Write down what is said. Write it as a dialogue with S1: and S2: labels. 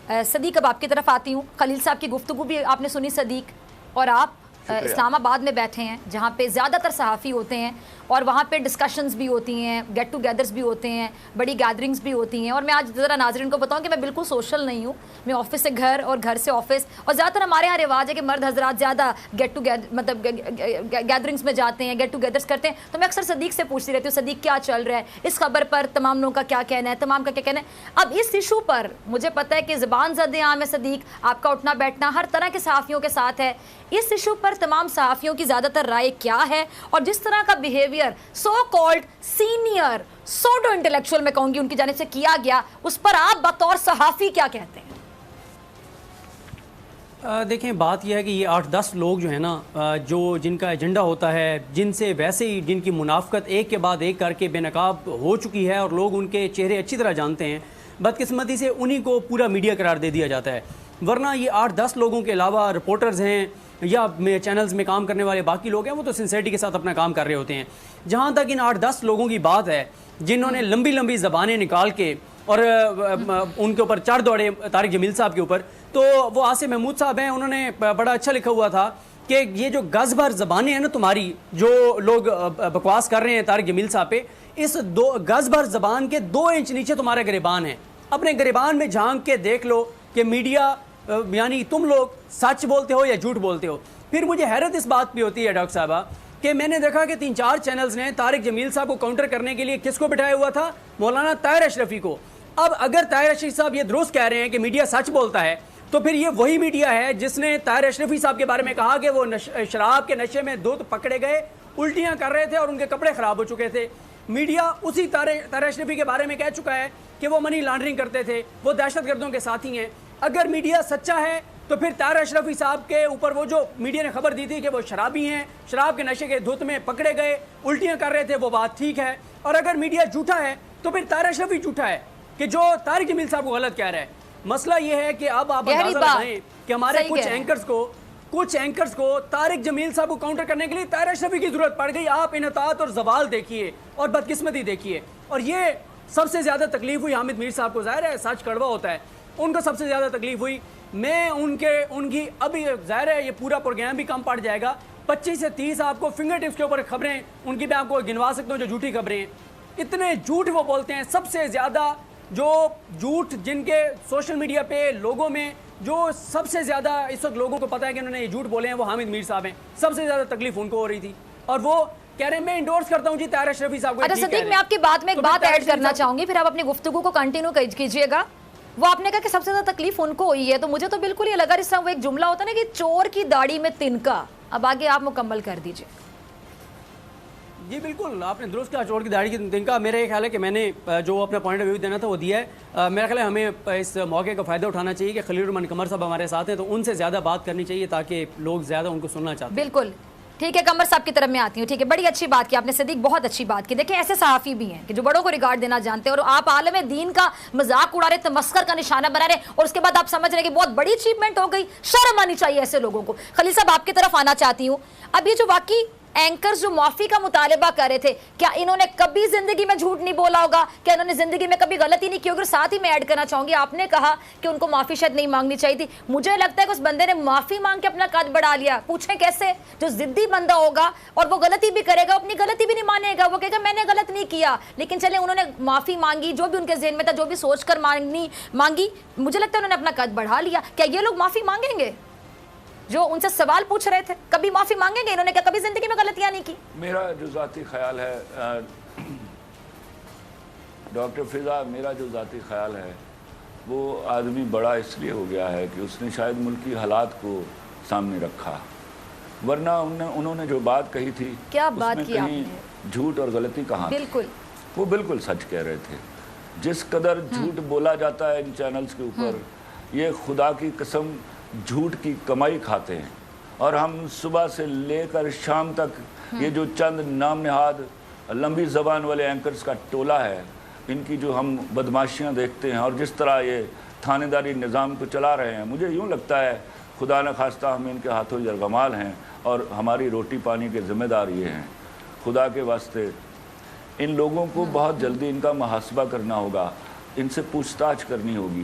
S1: صدیق اب آپ کی طرف آتی ہوں. خلیل صاحب کی گفتگو بھی آپ نے سنی صدیق, اور آپ اسلام آباد میں بیٹھے ہیں جہاں پہ زیادہ تر صحافی ہوتے ہیں اور وہاں پہ ڈسکشنز بھی ہوتی ہیں, گیٹ ٹو گیدرز بھی ہوتے ہیں, بڑی گیدرنگز بھی ہوتی ہیں. اور میں آج ذرا ناظرین کو بتاؤں کہ میں بالکل سوشل نہیں ہوں, میں آفس سے گھر اور گھر سے آفس, اور زیادہ تر ہمارے یہاں رواج ہے کہ مرد حضرات زیادہ گیٹ ٹو مطلب گیدرنگز میں جاتے ہیں, گیٹ ٹو گیدرز کرتے ہیں. تو میں اکثر صدیق سے پوچھتی رہتی ہوں صدیق کیا چل رہا ہے اس خبر پر, تمام لوگوں کا کیا کہنا ہے, تمام کا کیا کہنا ہے. اب اس ایشو پر مجھے پتہ ہے کہ زبان زد عام ہے صدیق, آپ کا اٹھنا بیٹھنا ہر طرح کے صحافیوں کے ساتھ ہے. اس ایشو پر تمام صحافیوں کی زیادہ تر رائے کیا ہے, اور جس طرح کا behaviour so called senior pseudo intellectual میں کہوں گی ان کی جانب سے کیا گیا, اس پر آپ بطور صحافی کیا کہتے ہیں؟
S2: دیکھیں بات یہ ہے کہ یہ 8-10 لوگ جو ہیں نا, جو جن کا ایجنڈا ہوتا ہے, جن سے ویسے ہی جن کی منافقت ایک کے بعد ایک کر کے بے نقاب ہو چکی ہے اور لوگ ان کے چہرے اچھی طرح جانتے ہیں, بدقسمتی سے انہی کو پورا میڈیا قرار دے دیا جاتا ہے. ورنہ یہ 8-10 لوگوں کے علاوہ رپورٹرز ہیں یا چینلز میں کام کرنے والے باقی لوگ ہیں, وہ تو سنسیئرٹی کے ساتھ اپنا کام کر رہے ہوتے ہیں. جہاں تک ان 8-10 لوگوں کی بات ہے جنہوں نے لمبی لمبی زبانیں نکال کے اور ان کے اوپر چڑھ دوڑے طارق جمیل صاحب کے اوپر, تو وہ آصف محمود صاحب ہیں, انہوں نے بڑا اچھا لکھا ہوا تھا کہ یہ جو گز بھر زبانیں ہیں نا تمہاری, جو لوگ بکواس کر رہے ہیں طارق جمیل صاحب پہ, اس گز بھر زبان کے 2 انچ نیچے تمہارے گریبان ہیں. اپنے گریبان میں جھانک کے دیکھ لو کہ میڈیا یعنی تم لوگ سچ بولتے ہو یا جھوٹ بولتے ہو. پھر مجھے حیرت اس بات پہ ہوتی ہے ڈاکٹر صاحبہ کہ میں نے دیکھا کہ 3-4 چینلز نے طارق جمیل صاحب کو کاؤنٹر کرنے کے لیے کس کو بٹھایا ہوا تھا, مولانا طاہر اشرفی کو. اب اگر طاہر اشرفی صاحب یہ درست کہہ رہے ہیں کہ میڈیا سچ بولتا ہے, تو پھر یہ وہی میڈیا ہے جس نے طاہر اشرفی صاحب کے بارے میں کہا کہ وہ شراب کے نشے میں دودھ پکڑے گئے, الٹیاں کر رہے تھے اور ان کے کپڑے خراب ہو چکے تھے. میڈیا اسی طاہر اشرفی کے بارے میں کہہ چکا ہے کہ وہ منی لانڈرنگ کرتے تھے, وہ دہشت گردوں کے ساتھی ہیں. اگر میڈیا سچا ہے تو پھر طاہر اشرفی صاحب کے اوپر وہ جو میڈیا نے خبر دی تھی کہ وہ شرابی ہیں, شراب کے نشے کے دھت میں پکڑے گئے, الٹیاں کر رہے تھے, وہ بات ٹھیک ہے. اور اگر میڈیا جھوٹا ہے تو پھر طاہر اشرفی جھوٹا ہے کہ جو طارق جمیل صاحب کو غلط کہہ رہا ہے. مسئلہ یہ ہے کہ اب آپ اندازہ لگائیں کہ ہمارے کچھ اینکرز کو طارق جمیل صاحب کو کاؤنٹر کرنے کے لیے طاہر اشرفی کی ضرورت پڑ گئی. آپ انحطاط اور زوال دیکھیے اور بدقسمتی دیکھیے. اور یہ سب سے زیادہ تکلیف ہوئی حامد میر صاحب کو, ظاہر ہے سچ کڑوا ہوتا ہے, ان کو سب سے زیادہ تکلیف ہوئی. میں ان کی ابھی ظاہر ہے یہ پورا پروگرام بھی کم پڑ جائے گا, 25 سے 30 آپ کو فنگر ٹپس کے اوپر خبریں ان کی میں آپ کو گنوا سکتا ہوں جو جھوٹی خبریں ہیں. اتنے جھوٹ وہ بولتے ہیں. سب سے زیادہ جو جھوٹ جن کے سوشل میڈیا پہ لوگوں میں جو سب سے زیادہ اس وقت لوگوں کو پتا ہے کہ انہوں نے یہ جھوٹ بولے ہیں, وہ حامد میر صاحب ہیں. سب سے زیادہ تکلیف ان کو ہو رہی تھی اور وہ کہہ رہے ہیں میں انڈورس کرتا ہوں جی طاہر اشرفی صاحب کو.
S1: اچھا صدیق, میں آپ کی بات میں ایک بات ایڈ کرنا چاہوں گی, پھر آپ اپنی گفتگو کو کنٹینیو کیجئے گا. وہ آپ نے کہا کہ سب سے زیادہ تکلیف ان کو ہوئی ہے, تو مجھے تو بالکل یہ لگا, اس طرح وہ ایک جملہ ہوتا ہے نا کہ چور کی داڑھی میں تنکا. اب آگے آپ مکمل کر دیجئے.
S2: جی بالکل آپ نے درست کہا, چور کی داڑھی کی تنکا. میرا یہ خیال ہے کہ میں نے جو اپنا پوائنٹ آف ویو دینا تھا وہ دیا ہے. میرا خیال ہے ہمیں اس موقع کا فائدہ اٹھانا چاہیے کہ خلیل الرحمان قمر صاحب ہمارے ساتھ ہیں, تو ان سے زیادہ بات کرنی چاہیے تاکہ لوگ زیادہ ان کو سننا چاہتے ہیں.
S1: بالکل ٹھیک ہے, قمر صاحب کی طرف میں آتی ہوں. ٹھیک ہے, بڑی اچھی بات کی آپ نے صدیق, بہت اچھی بات کی. دیکھیں ایسے صحافی بھی ہیں کہ جو بڑوں کو ریگارڈ دینا جانتے ہیں, اور آپ عالم دین کا مذاق اڑا رہے, تمسخر کا نشانہ بنا رہے, اور اس کے بعد آپ سمجھ رہے ہیں کہ بہت بڑی اچیومنٹ ہو گئی. شرم آنی چاہیے ایسے لوگوں کو. خلیل صاحب آپ کی طرف آنا چاہتی ہوں. اب یہ جو واقعی اینکرز جو معافی کا مطالبہ کر رہے تھے, کیا انہوں نے کبھی زندگی میں جھوٹ نہیں بولا ہوگا, کیا انہوں نے زندگی میں کبھی غلطی نہیں کی ہوگی؟ اور ساتھ ہی میں ایڈ کرنا چاہوں گی, آپ نے کہا کہ ان کو معافی شاید نہیں مانگنی چاہیے تھی. مجھے لگتا ہے کہ اس بندے نے معافی مانگ کے اپنا قد بڑھا لیا. پوچھیں کیسے؟ جو ضدی بندہ ہوگا اور وہ غلطی بھی کرے گا, اپنی غلطی بھی نہیں مانے گا, وہ کہے گا میں نے غلط نہیں کیا. لیکن چلے انہوں نے معافی مانگی, جو بھی ان کے ذہن میں تھا, جو بھی سوچ کر مانگی, مجھے لگتا ہے انہوں نے اپنا قد بڑھا لیا. کیا یہ لوگ معافی مانگیں گے جو ان سے سوال پوچھ رہے تھے؟ کبھی معافی مانگیں گے؟ انہوں نے کیا کبھی زندگی میں غلطیاں نہیں کی؟
S3: میرا جو ذاتی خیال ہے ڈاکٹر فضا, میرا جو ذاتی خیال ہے وہ آدمی بڑا اس لیے ہو گیا ہے کہ اس نے شاید ملکی حالات کو سامنے رکھا, ورنہ انہوں نے جو بات کہی تھی
S1: کیا
S3: اس
S1: بات
S3: میں
S1: کی آپ
S3: کہیں
S1: نے,
S3: جھوٹ اور غلطی کہاں تھی.
S1: بالکل
S3: وہ بالکل سچ کہہ رہے تھے. جس قدر جھوٹ بولا جاتا ہے ان چینلز کے اوپر, یہ خدا کی قسم جھوٹ کی کمائی کھاتے ہیں. اور ہم صبح سے لے کر شام تک یہ جو چند نام نہاد لمبی زبان والے اینکرز کا ٹولہ ہے, ان کی جو ہم بدماشیاں دیکھتے ہیں اور جس طرح یہ تھانے داری نظام کو چلا رہے ہیں, مجھے یوں لگتا ہے خدا نخواستہ ہم ان کے ہاتھوں یرغمال ہیں اور ہماری روٹی پانی کے ذمہ دار یہ ہیں. خدا کے واسطے ان لوگوں کو بہت جلدی ان کا محاسبہ کرنا ہوگا, ان سے پوچھ تاچھ کرنی ہوگی.